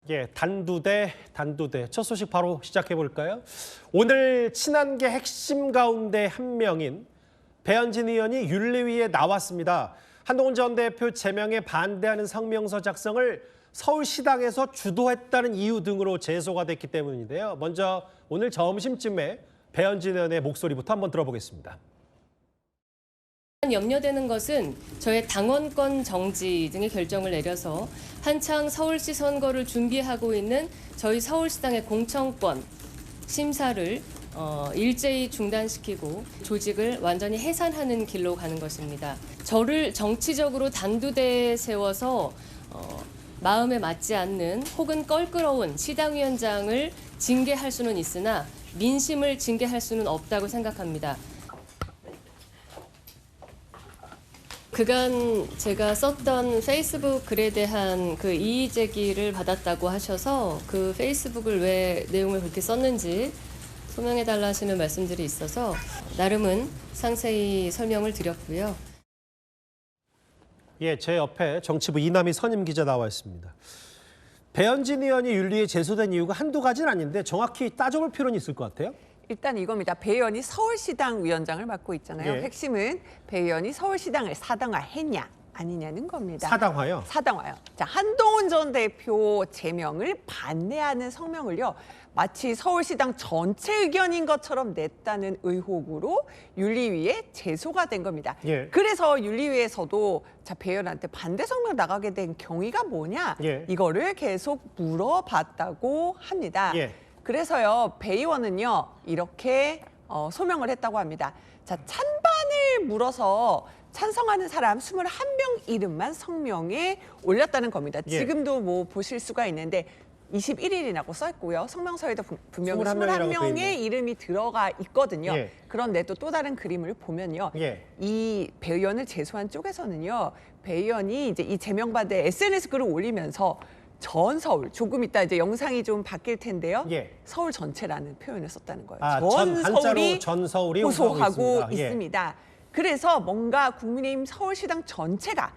예, 단두대. 첫 소식 바로 시작해 볼까요? 오늘 친한계 핵심 가운데 한 명인 배현진 의원이 윤리위에 나왔습니다. 한동훈 전 대표 제명에 반대하는 성명서 작성을 서울시당에서 주도했다는 이유 등으로 제소가 됐기 때문인데요. 먼저 오늘 점심쯤에 배현진 의원의 목소리부터 한번 들어보겠습니다. 염려되는 것은 저의 당원권 정지 등의 결정을 내려서 한창 서울시 선거를 준비하고 있는 저희 서울시당의 공천권 심사를 일제히 중단시키고 조직을 완전히 해산하는 길로 가는 것입니다. 저를 정치적으로 단두대에 세워서 마음에 맞지 않는 혹은 껄끄러운 시당위원장을 징계할 수는 있으나 민심을 징계할 수는 없다고 생각합니다. 그간 제가 썼던 페이스북 글에 대한 그 이의 제기를 받았다고 하셔서 그 페이스북을 왜 내용을 그렇게 썼는지 소명해달라 하시는 말씀들이 있어서 나름은 상세히 설명을 드렸고요. 예, 제 옆에 정치부 이남희 선임 기자 나와 있습니다. 배현진 의원이 윤리위에 제소된 이유가 한두 가지는 아닌데 정확히 따져볼 필요는 있을 것 같아요. 일단 이겁니다. 배 의원이 서울시당 위원장을 맡고 있잖아요. 예. 핵심은 배 의원이 서울시당을 사당화했냐 아니냐는 겁니다. 사당화요? 사당화요. 자, 한동훈 전 대표 제명을 반대하는 성명을요. 마치 서울시당 전체 의견인 것처럼 냈다는 의혹으로 윤리위에 제소가 된 겁니다. 예. 그래서 윤리위에서도 자, 배 의원한테 반대 성명 나가게 된 경위가 뭐냐 예. 이거를 계속 물어봤다고 합니다. 예. 그래서요, 배 의원은요, 이렇게 소명을 했다고 합니다. 자, 찬반을 물어서 찬성하는 사람 21명 이름만 성명에 올렸다는 겁니다. 예. 지금도 뭐 보실 수가 있는데 21일이라고 써 있고요. 성명서에도 분명히 21명의 21명의 이름이 들어가 있거든요. 예. 그런데 또 다른 그림을 보면요. 예. 이 배 의원을 제소한 쪽에서는요. 배 의원이 이제 이 제명받은 SNS 글을 올리면서 전 서울, 조금 이따 이제 영상이 좀 바뀔 텐데요. 예. 서울 전체라는 표현을 썼다는 거예요. 아, 전 서울이 호소하고 있습니다. 있습니다. 그래서 뭔가 국민의힘 서울시당 전체가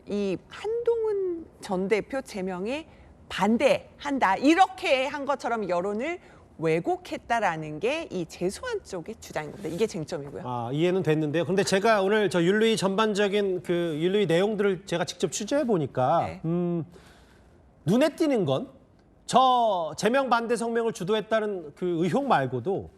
이 한동훈 전 대표 제명에 반대한다. 이렇게 한 것처럼 여론을 왜곡했다라는 게 이 제소한 쪽의 주장인 겁니다. 이게 쟁점이고요. 아, 이해는 됐는데요. 근데 제가 오늘 저 윤리위 전반적인 그 윤리위 내용들을 제가 직접 취재해 보니까 네. 눈에 띄는 건 저 제명 반대 성명을 주도했다는 그 의혹 말고도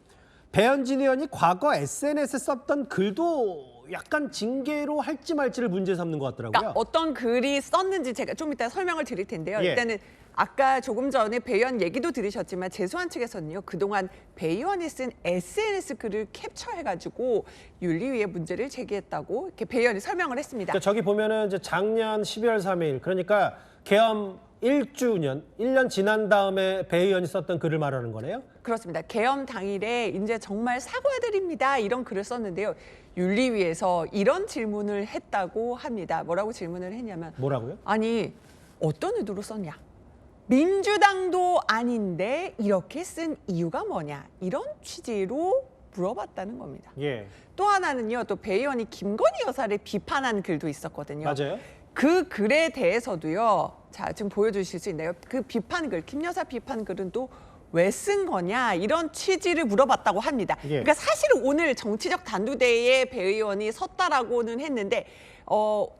배현진 의원이 과거 SNS에 썼던 글도 약간 징계로 할지 말지를 문제 삼는 것 같더라고요. 그러니까 어떤 글이 썼는지 제가 좀 이따 설명을 드릴 텐데요. 예. 일단은 아까 조금 전에 배 의원 얘기도 들으셨지만 제소한 측에서는요. 그동안 배 의원이 쓴 SNS 글을 캡처해가지고 윤리위에 문제를 제기했다고 이렇게 배 의원이 설명을 했습니다. 그러니까 저기 보면은 이제 작년 12월 3일 그러니까 계엄 1주년, 1년 지난 다음에 배 의원이 썼던 글을 말하는 거네요? 그렇습니다. 계엄 당일에 이제 정말 사과드립니다. 이런 글을 썼는데요. 윤리위에서 이런 질문을 했다고 합니다. 뭐라고 질문을 했냐면 뭐라고요? 아니 어떤 의도로 썼냐? 민주당도 아닌데 이렇게 쓴 이유가 뭐냐? 이런 취지로 물어봤다는 겁니다. 예, 또 하나는요. 또 배 의원이 김건희 여사를 비판한 글도 있었거든요. 맞아요. 그 글에 대해서도요. 자, 지금 보여주실 수 있나요? 그 비판 글, 김 여사 비판 글은 또 왜 쓴 거냐 이런 취지를 물어봤다고 합니다. 예. 그러니까 사실 오늘 정치적 단두대에 배 의원이 섰다라고는 했는데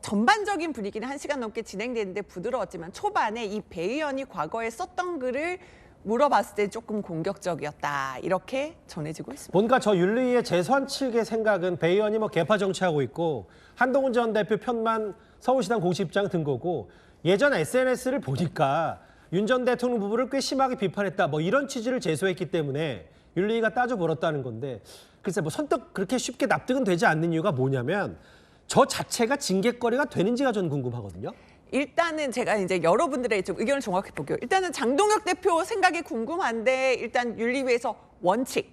전반적인 분위기는 1시간 넘게 진행되는데 부드러웠지만 초반에 이 배 의원이 과거에 썼던 글을 물어봤을 때 조금 공격적이었다 이렇게 전해지고 있습니다. 뭔가 저 윤리위의 제소한 측의 생각은 배 의원이 뭐 개파 정치하고 있고 한동훈 전 대표 편만 서울시당 공식 입장 든 거고 예전 SNS를 보니까 윤 전 대통령 부부를 꽤 심하게 비판했다 뭐 이런 취지를 제소했기 때문에 윤리위가 따져버렸다는 건데 글쎄 뭐 선뜻 그렇게 쉽게 납득은 되지 않는 이유가 뭐냐면 저 자체가 징계거리가 되는지가 전 궁금하거든요. 일단은 제가 이제 여러분들의 좀 의견을 종합해 볼게요. 일단은 장동혁 대표 생각이 궁금한데 일단 윤리위에서 원칙,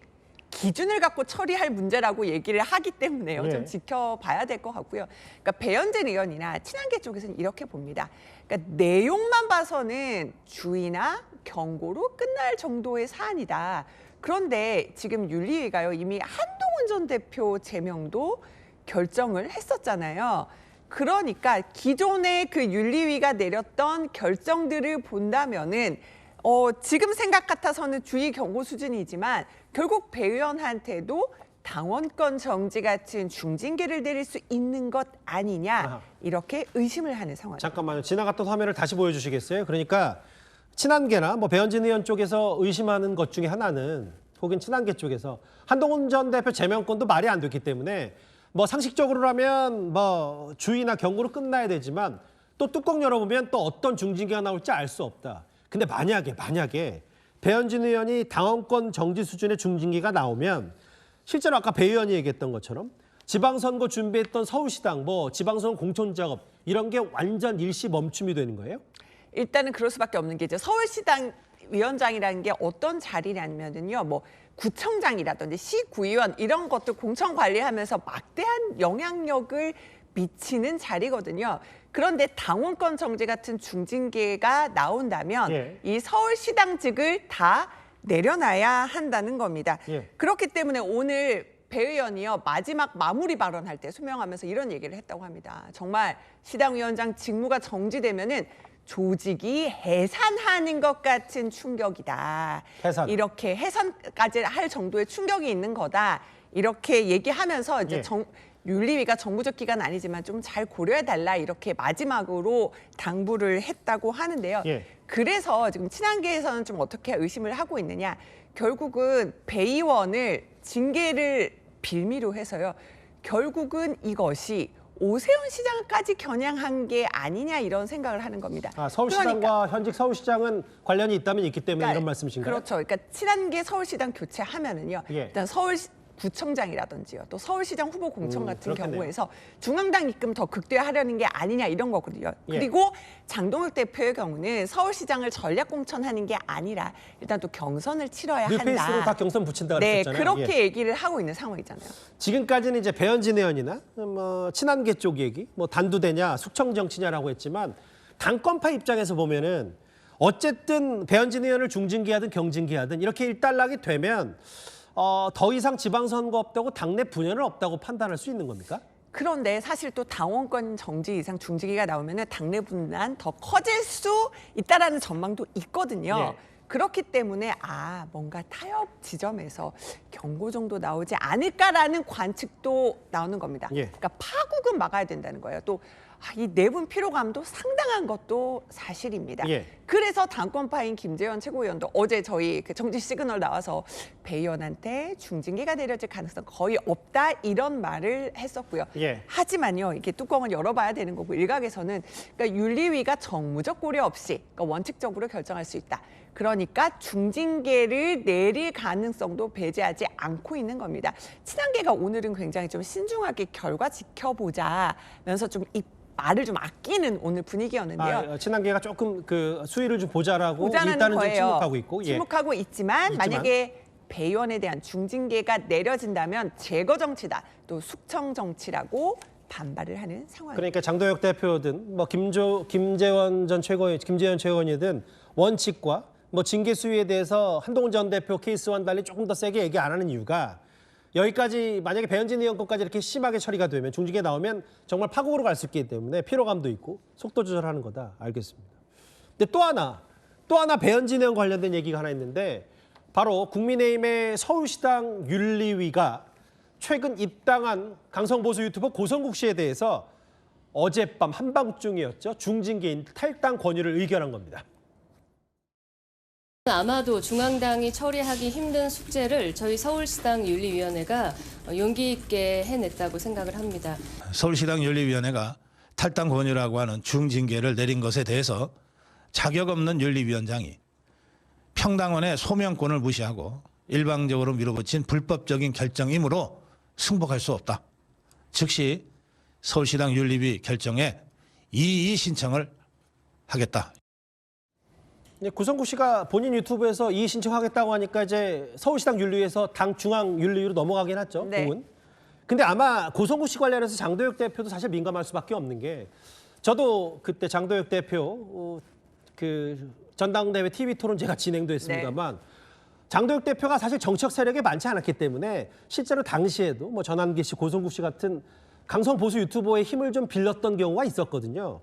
기준을 갖고 처리할 문제라고 얘기를 하기 때문에요. 예. 좀 지켜봐야 될 것 같고요. 그러니까 배현진 의원이나 친한계 쪽에서는 이렇게 봅니다. 그러니까 내용만 봐서는 주의나 경고로 끝날 정도의 사안이다. 그런데 지금 윤리위가요. 이미 한동훈 전 대표 제명도 결정을 했었잖아요. 그러니까 기존의 그 윤리위가 내렸던 결정들을 본다면은 지금 생각 같아서는 주의 경고 수준이지만 결국 배 의원한테도 당원권 정지 같은 중징계를 내릴 수 있는 것 아니냐 아하. 이렇게 의심을 하는 상황입니다. 잠깐만요. 지나갔던 화면을 다시 보여주시겠어요? 그러니까 친한계나 뭐 배현진 의원 쪽에서 의심하는 것 중에 하나는 혹은 친한계 쪽에서 한동훈 전 대표 제명권도 말이 안 됐기 때문에 뭐 상식적으로라면 뭐 주의나 경고로 끝나야 되지만 또 뚜껑 열어보면 또 어떤 중징계가 나올지 알 수 없다. 근데 만약에 배현진 의원이 당원권 정지 수준의 중징계가 나오면 실제로 아까 배 의원이 얘기했던 것처럼 지방선거 준비했던 서울시당 뭐 지방선거 공천작업 이런 게 완전 일시 멈춤이 되는 거예요? 일단은 그럴 수밖에 없는 게 이제 서울시당 위원장이라는 게 어떤 자리냐면요, 뭐 구청장이라든지 시구의원 이런 것들 공천 관리하면서 막대한 영향력을 미치는 자리거든요. 그런데 당원권 정지 같은 중징계가 나온다면 예. 이 서울시당직을 다 내려놔야 한다는 겁니다. 예. 그렇기 때문에 오늘 배 의원이요 마지막 마무리 발언할 때 소명하면서 이런 얘기를 했다고 합니다. 정말 시당위원장 직무가 정지되면은 조직이 해산하는 것 같은 충격이다. 해산. 이렇게 해산까지 할 정도의 충격이 있는 거다. 이렇게 얘기하면서 이제 예. 윤리위가 정부적 기관 아니지만 좀 잘 고려해달라 이렇게 마지막으로 당부를 했다고 하는데요. 예. 그래서 지금 친한계에서는 좀 어떻게 의심을 하고 있느냐. 결국은 배 의원을 징계를 빌미로 해서요. 결국은 이것이 오세훈 시장까지 겨냥한 게 아니냐 이런 생각을 하는 겁니다. 서울시당과 그러니까, 현직 서울시장은 관련이 있다면 있기 때문에 이런 말씀이신가요? 그렇죠. 그러니까 친한계 서울시당 교체하면은요. 예. 일단 서울구청장이라든지요. 또 서울시장 후보 공천 같은 그렇겠네요. 경우에서 중앙당 입금 더 극대화하려는 게 아니냐 이런 거거든요. 예. 그리고 장동혁 대표의 경우는 서울시장을 전략 공천하는 게 아니라 일단 또 경선을 치러야 뉴페이스로 한다. 다 경선 붙인다 네, 그랬잖아요. 그렇게 얘기를 하고 있는 상황이잖아요. 지금까지는 이제 배현진 의원이나 뭐 친한계 쪽 얘기, 뭐 단두대냐, 숙청 정치냐라고 했지만 당권파 입장에서 보면은 어쨌든 배현진 의원을 중징계하든 경징계하든 이렇게 일단락이 되면 더 이상 지방선거 없다고 당내 분열은 없다고 판단할 수 있는 겁니까? 그런데 사실 또 당원권 정지 이상 중징계가 나오면 당내 분란 더 커질 수 있다라는 전망도 있거든요. 예. 그렇기 때문에 뭔가 타협 지점에서 경고 정도 나오지 않을까라는 관측도 나오는 겁니다. 예. 그러니까 파국은 막아야 된다는 거예요. 또 이 내분 피로감도 상당한 것도 사실입니다. 예. 그래서 당권파인 김재현 최고위원도 어제 저희 그 정지 시그널 나와서 배 의원한테 중징계가 내려질 가능성 거의 없다 이런 말을 했었고요. 예. 하지만요, 이게 뚜껑을 열어봐야 되는 거고 일각에서는 그러니까 윤리위가 정무적 고려 없이 그러니까 원칙적으로 결정할 수 있다. 그러니까 중징계를 내릴 가능성도 배제하지 않고 있는 겁니다. 친한계가 오늘은 굉장히 좀 신중하게 결과 지켜보자면서 좀 말을 좀 아끼는 오늘 분위기였는데요. 친한계가 조금 그 수위를 좀 보자라고 보자는 일단은 좀 거예요. 침묵하고 있고. 침묵하고 있지만 만약에 배 의원에 대한 중징계가 내려진다면 제거 정치다. 또 숙청 정치라고 반발을 하는 상황입니다. 그러니까 장도혁 대표든 뭐 김재현 최고위원이든 원칙과 뭐 징계 수위에 대해서 한동훈 전 대표 케이스와는 달리 조금 더 세게 얘기 안 하는 이유가 여기까지 만약에 배현진 의원 것까지 이렇게 심하게 처리가 되면 중징계 나오면 정말 파국으로 갈 수 있기 때문에 피로감도 있고 속도 조절하는 거다. 알겠습니다. 근데 또 하나 배현진 의원 관련된 얘기가 하나 있는데 바로 국민의힘의 서울시당 윤리위가 최근 입당한 강성보수 유튜버 고성국 씨에 대해서 어젯밤 한밤중이었죠. 중징계인 탈당 권유를 의결한 겁니다. 아마도 중앙당이 처리하기 힘든 숙제를 저희 서울시당 윤리위원회가 용기 있게 해냈다고 생각을 합니다. 서울시당 윤리위원회가 탈당 권유라고 하는 중징계를 내린 것에 대해서 자격 없는 윤리위원장이 평당원의 소명권을 무시하고 일방적으로 밀어붙인 불법적인 결정이므로 승복할 수 없다. 즉시 서울시당 윤리위 결정에 이의 신청을 하겠다. 고성국 씨가 본인 유튜브에서 이의 신청하겠다고 하니까 이제 서울시당 윤리위에서 당 중앙 윤리위로 넘어가긴 했죠. 네. 공은. 근데 아마 고성국 씨 관련해서 장도혁 대표도 사실 민감할 수밖에 없는 게 저도 그때 장도혁 대표 그 전당대회 TV 토론 제가 진행도 했습니다만 장도혁 대표가 사실 정치적 세력이 많지 않았기 때문에 실제로 당시에도 뭐 전한기 씨, 고성국 씨 같은 강성 보수 유튜버의 힘을 좀 빌렸던 경우가 있었거든요.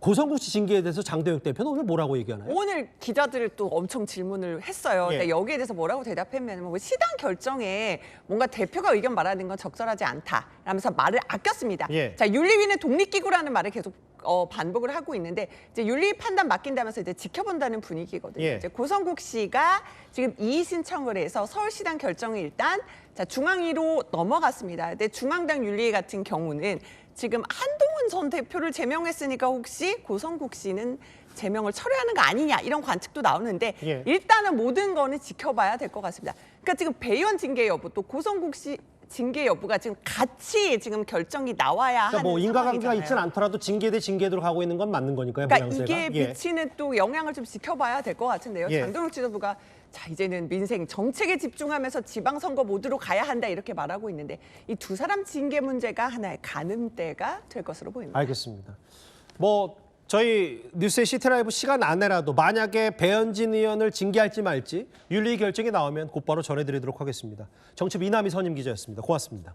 고성국 씨 징계에 대해서 장도혁 대표는 오늘 뭐라고 얘기하나요? 오늘 기자들을 또 엄청 질문을 했어요. 예. 근데 여기에 대해서 뭐라고 대답했냐면 뭐 시당 결정에 뭔가 대표가 의견 말하는 건 적절하지 않다 라면서 말을 아꼈습니다. 예. 자, 윤리위는 독립기구라는 말을 계속 반복을 하고 있는데 이제 윤리 판단 맡긴다면서 이제 지켜본다는 분위기거든요. 예. 이제 고성국 씨가 지금 이의 신청을 해서 서울시당 결정이 일단 자, 중앙위로 넘어갔습니다. 근데 중앙당 윤리위 같은 경우는 지금 한동훈 전 대표를 제명했으니까 혹시 고성국 씨는 제명을 철회하는 거 아니냐 이런 관측도 나오는데 예. 일단은 모든 거는 지켜봐야 될 것 같습니다. 그러니까 지금 배의원 징계 여부 또 고성국 씨 징계 여부가 지금 같이 지금 결정이 나와야 그러니까 하는 뭐 인과관계가 상황이잖아요. 있진 않더라도 징계 대 징계로 가고 있는 건 맞는 거니까요. 그러니까 모양새가. 이게 미치는 또 영향을 좀 지켜봐야 될 것 같은데요. 예. 장동혁 지도부가 자 이제는 민생 정책에 집중하면서 지방선거 모드로 가야 한다 이렇게 말하고 있는데 이 두 사람 징계 문제가 하나의 가늠대가 될 것으로 보입니다. 알겠습니다. 뭐 저희 뉴스의 시티라이브 시간 안에라도 만약에 배현진 의원을 징계할지 말지 윤리 결정이 나오면 곧바로 전해드리도록 하겠습니다. 정치부 이남희 선임 기자였습니다. 고맙습니다.